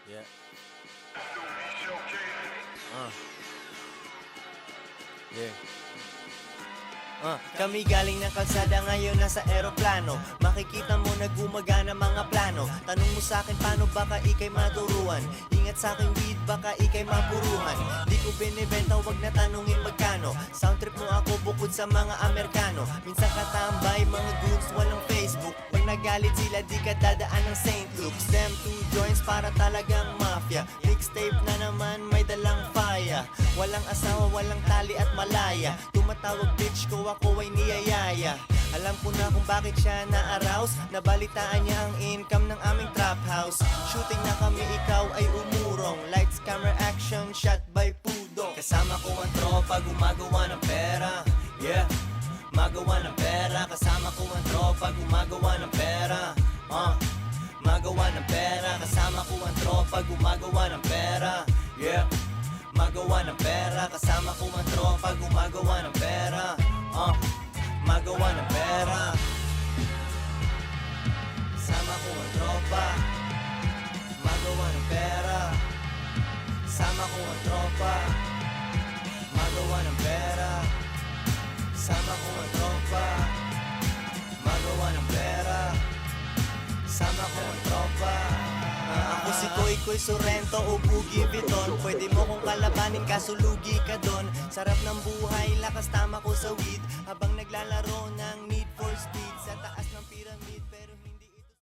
Yeah. Yeah. Kami galing ng kalsada ngayon nasa eroplano. Makikita mo na gumagana mga plano. Tanong mo sa akin paano baka ikay maturuan. Ingat sa aking weed baka ikay mapuruhan. Di ko binibenta wag na tanungin magkano. Sound trip mo ako bukod sa mga Amerikano. Minsan katambay mga goons walang Facebook. Pag nagalit sila di ka dadaan ng St. Luke's. Them two joints para talagang mafia. Mixtape na naman may dalang fire. Walang asawa, walang tali at malaya. Tumatawag bitch ko ako ay niyayaya. Alam ko na kung bakit siya na-arouse. Nabalitaan niya ang income ng aming trap house. Shooting na kami, ikaw ay umurong. Lights, camera, action, shot by Pudo. Kasama ko ang tropa, gumagawa ng pera. Yeah, magawa ng pera. Kasama ko ang tropa, gumagawa ng pera. Magawa ng pera. Kasama ko ang tropa, gumagawa ng pera. Yeah, magawa ng pera. Kasama ko ang tropa, gumagawa ng pera. Magawa ng pera. Kasama ko ang tropa, magawa ng pera. Kasama ko ang tropa, magawa ng pera. Kasama ko ang tropa, magawa ng pera. Kasama ko ang tropa. Ako si Koy Sorrento o Boogie Vuitton. Pwede mo kong kalabanin kaso lugi ka don. Sarap ng buhay, lakas tama ko sa weed. Habang naglalaro ng Need for Speed sa taas ng pyramid pero